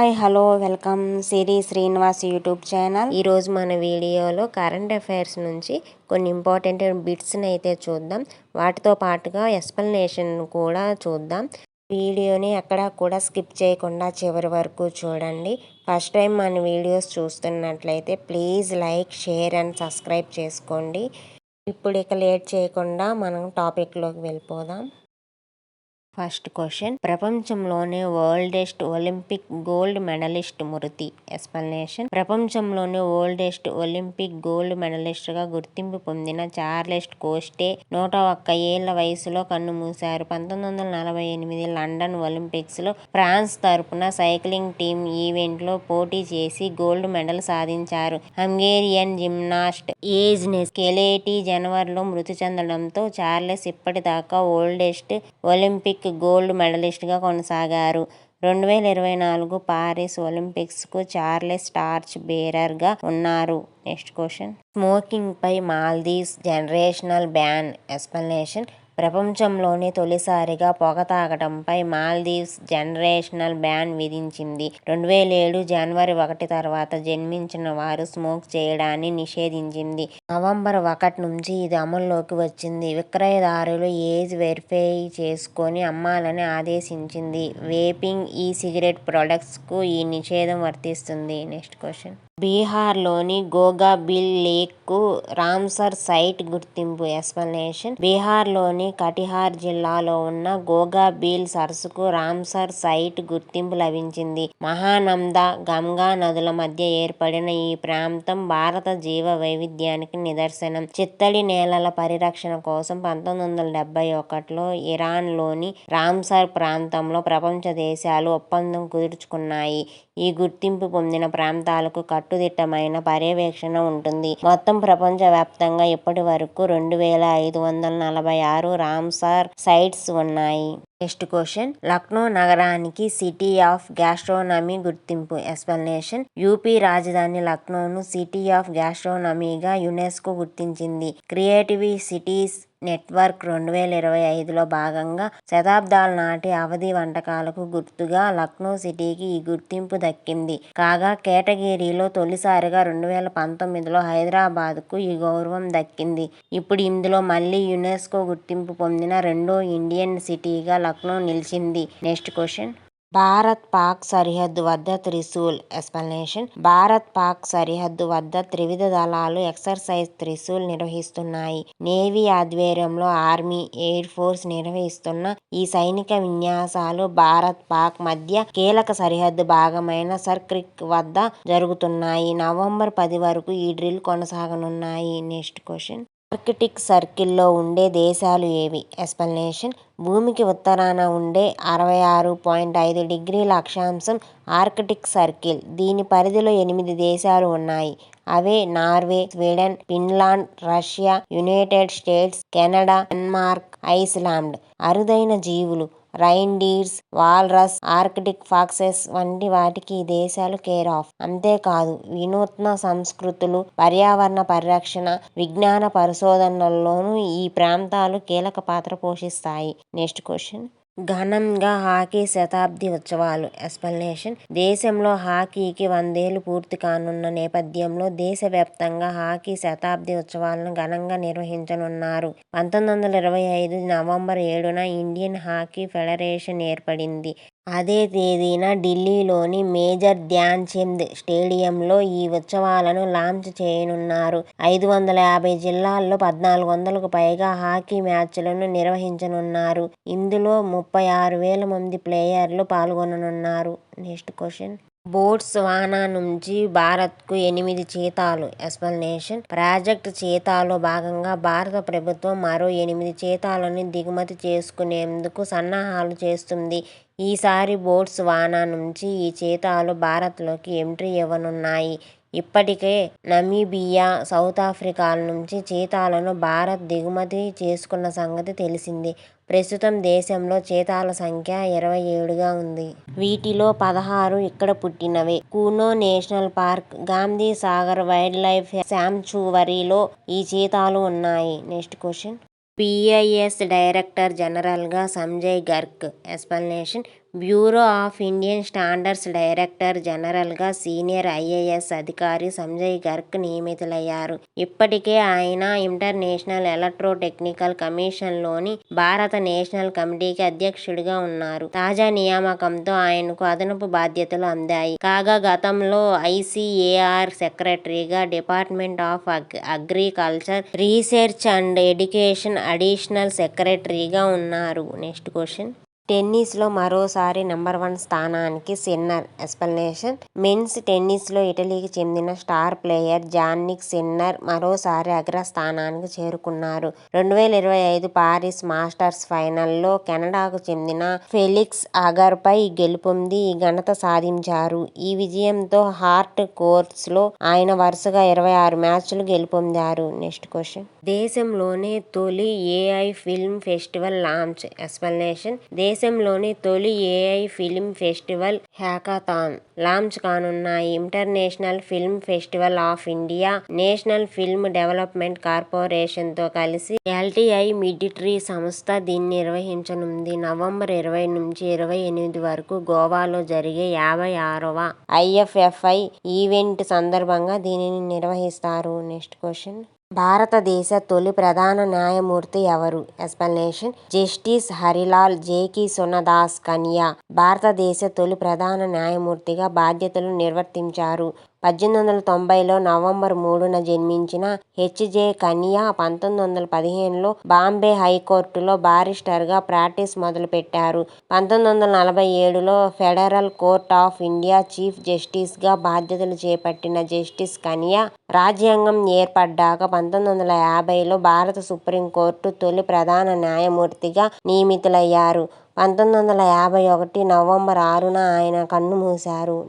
Hi hello welcome సిరి Srinivas YouTube channel. ఈరోజు మన వీడియోలో కరెంట్ అఫైర్స్ నుంచి కొన్ని ఇంపార్టెంట్ బిట్స్ని అయితే చూద్దాం. వాటితో పాటుగా ఎక్స్ప్లెనేషన్ కూడా చూద్దాం. వీడియోని ఎక్కడా కూడా స్కిప్ చేయకుండా చివరి వరకు చూడండి. ఫస్ట్ టైం మన వీడియోస్ చూస్తున్నట్లయితే please like, share and subscribe చేసుకోండి. ఇప్పుడు ఇక లేట్ చేయకుండా మనం టాపిక్లోకి వెళ్ళిపోదాం. ఫస్ట్ క్వశ్చన్, ప్రపంచంలోనే ఓల్డెస్ట్ ఒలింపిక్ గోల్డ్ మెడలిస్ట్ మృతి. ఎక్స్ప్లెనేషన్. ప్రపంచంలోనే ఓల్డెస్ట్ ఒలింపిక్ గోల్డ్ మెడలిస్ట్గా గుర్తింపు పొందిన చార్లెస్ కోస్టే 101 ఏళ్ల వయసులో కన్నుమూశారు. 1948 లండన్ ఒలింపిక్స్లో ఫ్రాన్స్ తరపున సైక్లింగ్ టీమ్ ఈవెంట్లో పోటీ చేసి గోల్డ్ మెడల్ సాధించారు. హంగేరియన్ జిమ్నాస్ట్ ఏజ్నే కెలెటీ జనవరిలో మృతి చెందడంతో చార్లెస్ ఇప్పటిదాకా ఓల్డెస్ట్ ఒలింపిక్ గోల్డ్ మెడలిస్ట్గా కొనసాగారు. 2024 పారిస్ ఒలింపిక్స్కు చార్లెస్ టార్చ్ బేరర్గా ఉన్నారు. నెక్స్ట్ క్వశ్చన్, స్మోకింగ్ పై మాల్దీవ్స్ జనరేషనల్ బ్యాన్. ఎక్స్ప్లెనేషన్. ప్రపంచంలోనే తొలిసారిగా పొగ తాగడంపై మాల్దీవ్స్ జనరేషనల్ బ్యాన్ విధించింది. 2007 జనవరి 1 తర్వాత జన్మించిన వారు స్మోక్ చేయడాన్ని నిషేధించింది. నవంబర్ 1 నుంచి ఇది అమల్లోకి వచ్చింది. విక్రయదారులు ఏజ్ వెరిఫై చేసుకొని అమ్మాలని ఆదేశించింది. వేపింగ్, ఈ సిగరెట్ ప్రొడక్ట్స్కు ఈ నిషేధం వర్తిస్తుంది. నెక్స్ట్ క్వశ్చన్, బీహార్లోని గోగాబిల్ లేక్కు రామ్సర్ సైట్ గుర్తింపు. ఎక్స్ప్లెనేషన్. బీహార్లోని కటిహార్ జిల్లాలో ఉన్న గోగాబిల్ సరస్సుకు రామ్సర్ సైట్ గుర్తింపు లభించింది. మహానందా, గంగా నదుల మధ్య ఏర్పడిన ఈ ప్రాంతం భారత జీవ వైవిధ్యానికి నిదర్శనం. చిత్తడి నేలల పరిరక్షణ కోసం 1971లో ఇరాన్లోని రామ్సర్ ప్రాంతంలో ప్రపంచ దేశాలు ఒప్పందం కుదుర్చుకున్నాయి. ఈ గుర్తింపు పొందిన ప్రాంతాలకు కట్టుదిట్టమైన పర్యవేక్షణ ఉంటుంది. మొత్తం ప్రపంచ వ్యాప్తంగా ఇప్పటి వరకు 2546 రామ్సార్ సైట్స్ ఉన్నాయి. నెక్స్ట్ క్వశ్చన్, లక్నో నగరానికి సిటీ ఆఫ్ గ్యాస్ట్రోనమీ గుర్తింపు. ఎక్స్ప్లెనేషన్. యూపీ రాజధాని లక్నోను సిటీ ఆఫ్ గ్యాస్ట్రోనమీగా యునెస్కో గుర్తించింది. క్రియేటివ్ సిటీస్ నెట్వర్క్ 2025లో భాగంగా శతాబ్దాల నాటి అవధి వంటకాలకు గుర్తుగా లక్నో సిటీకి ఈ గుర్తింపు దక్కింది. కాగా కేటగిరీలో తొలిసారిగా 2019లో హైదరాబాద్కు ఈ గౌరవం దక్కింది. ఇప్పుడు ఇందులో మళ్లీ యునెస్కో గుర్తింపు పొందిన రెండో ఇండియన్ సిటీగా లక్నో నిలిచింది. నెక్స్ట్ క్వశ్చన్, భారత్ పాక్ సరిహద్దు వద్ద త్రిశూల్. ఎక్స్ప్లెనేషన్. భారత్ పాక్ సరిహద్దు వద్ద త్రివిధ దళాలు ఎక్సర్సైజ్ త్రిశూల్ నిర్వహిస్తున్నాయి. నేవీ ఆధ్వర్యంలో ఆర్మీ, ఎయిర్ ఫోర్స్ నిర్వహిస్తున్న ఈ సైనిక విన్యాసాలు భారత్ పాక్ మధ్య కీలక సరిహద్దు భాగమైన సర్ క్రీక్ వద్ద జరుగుతున్నాయి. నవంబర్ 10 వరకు ఈ డ్రిల్ కొనసాగనున్నాయి. నెక్స్ట్ క్వశ్చన్, ఆర్కిటిక్ సర్కిల్లో ఉండే దేశాలు ఏవి. ఎక్స్ప్లెనేషన్. భూమికి ఉత్తరాన ఉండే 66.5 డిగ్రీల అక్షాంశం ఆర్కిటిక్ సర్కిల్. దీని పరిధిలో 8 దేశాలు ఉన్నాయి. అవే Norway, Sweden, Finland, Russia, United States, Canada, Denmark, Iceland. అరుదైన జీవులు రైన్డీర్స్, వాల్రస్, ఆర్కిటిక్ ఫాక్సెస్ వంటి వాటికి ఈ దేశాలు కేర్ ఆఫ్. అంతేకాదు వినూత్న సంస్కృతులు, పర్యావరణ పరిరక్షణ, విజ్ఞాన పరిశోధనల్లోనూ ఈ ప్రాంతాలు కీలక పాత్ర పోషిస్తాయి. నెక్స్ట్ క్వశ్చన్, ఘనంగా హాకీ శతాబ్ది ఉత్సవాలు. ఎక్స్ప్లెనేషన్. దేశంలో హాకీకి 100 ఏళ్లు పూర్తి కానున్న నేపథ్యంలో దేశవ్యాప్తంగా హాకీ శతాబ్ది ఉత్సవాలను ఘనంగా నిర్వహించనున్నారు. 1925 నవంబర్ 7న ఇండియన్ హాకీ ఫెడరేషన్ ఏర్పడింది. అదే తేదీన ఢిల్లీలోని మేజర్ ధ్యాన్ చంద్ స్టేడియంలో ఈ ఉత్సవాలను లాంచ్ చేయనున్నారు. 550 జిల్లాల్లో 1400కు పైగా హాకీ మ్యాచ్లను నిర్వహించనున్నారు. ఇందులో 36,000 మంది ప్లేయర్లు పాల్గొననున్నారు. నెక్స్ట్ క్వశ్చన్, బోట్స్వానా నుంచి భారత్కు 8 చీతాలు. ఎక్స్ప్లెనేషన్. ప్రాజెక్ట్ చీతాలో భాగంగా భారత ప్రభుత్వం మరో 8 చీతాలను దిగుమతి చేసుకునేందుకు సన్నాహాలు చేస్తుంది. ఈసారి బోట్స్వానా నుంచి ఈ చీతాలు భారత్లోకి ఎంట్రీ ఇవ్వనున్నాయి. ఇప్పటికే నమీబియా, సౌత్ ఆఫ్రికాల నుంచి చీతాలను భారత్ దిగుమతి చేసుకున్న సంగతి తెలిసిందే. ప్రస్తుతం దేశంలో చీతాల సంఖ్య 27గా ఉంది. వీటిలో 16 ఇక్కడ పుట్టినవే. Kuno national park, Gandhi Sagar wild life శాంచువరీలో ఈ చీతాలు ఉన్నాయి. నెక్స్ట్ క్వశ్చన్, PIS డైరెక్టర్ జనరల్గా Sanjay Garg. Explanation. Bureau of Indian standards director జనరల్గా సీనియర్ ఐఏఎస్ అధికారి సంజయ్ గర్గ్ నియమితులయ్యారు. ఇప్పటికే ఆయన ఇంటర్నేషనల్ ఎలక్ట్రో టెక్నికల్ కమిషన్లోని భారత నేషనల్ కమిటీకి అధ్యక్షుడిగా ఉన్నారు. తాజా నియామకంతో ఆయనకు అదనపు బాధ్యతలు అందాయి. కాగా గతంలో ఐసీఏఆర్ సెక్రటరీగా, department of agriculture research and education additional సెక్రటరీగా ఉన్నారు. Next question. టెన్నిస్లో మరోసారి నెంబర్ 1 స్థానానికి సిన్నర్. ఎక్స్ప్లనేషన్. మెన్స్ టెన్నిస్లో ఇటలీకి చెందిన స్టార్ ప్లేయర్ జాన్నిక్ సిన్నర్ మరోసారి అగ్రస్థానానికి చేరుకున్నారు. 2025 పారిస్ మాస్టర్స్ ఫైనల్లో కెనడాకు చెందిన ఫెలిక్స్ ఆగర్పై గెలుపొంది ఈ ఘనత సాధించారు. ఈ విజయంతో హార్ట్ కోర్స్లో ఆయన వరుసగా 26 మ్యాచ్లు గెలుపొందారు. Next question. దేశంలోనే తొలి AI film festival launch. Explanation. దేశంలోని తొలి AI film festival hackathon launch కానున్నాయి. International Film Festival of India, National Film Development కార్పొరేషన్తో కలిసి ఎల్టీఐ మిడ్ట్రీ సంస్థ దీన్ని నిర్వహించనుంది. నవంబర్ 20 నుంచి 28 వరకు గోవాలో జరిగే 56వ ఐఎఫ్ఎఫ్ఐ ఈవెంట్ సందర్భంగా దీనిని నిర్వహిస్తారు. Next question. భారతదేశ తొలి ప్రధాన న్యాయమూర్తి ఎవరు? ఎక్స్ప్లనేషన్. జస్టిస్ హరిలాల్ జేకి సోనదాస్ కనియా భారతదేశ తొలి ప్రధాన న్యాయమూర్తిగా బాధ్యతలు నిర్వర్తించారు. 1890లో నవంబర్ 3న జన్మించిన హెచ్జే కనియా 1915లో బాంబే హైకోర్టులో బారిస్టర్గా ప్రాక్టీస్ మొదలుపెట్టారు. 1947లో Federal Court of India chief జస్టిస్గా బాధ్యతలు చేపట్టిన జస్టిస్ కనియా రాజ్యాంగం ఏర్పడ్డాక 1950లో భారత సుప్రీంకోర్టు తొలి ప్రధాన న్యాయమూర్తిగా నియమితులయ్యారు. 1951 నవంబర్ 6న ఆయన కన్నుమూశారు.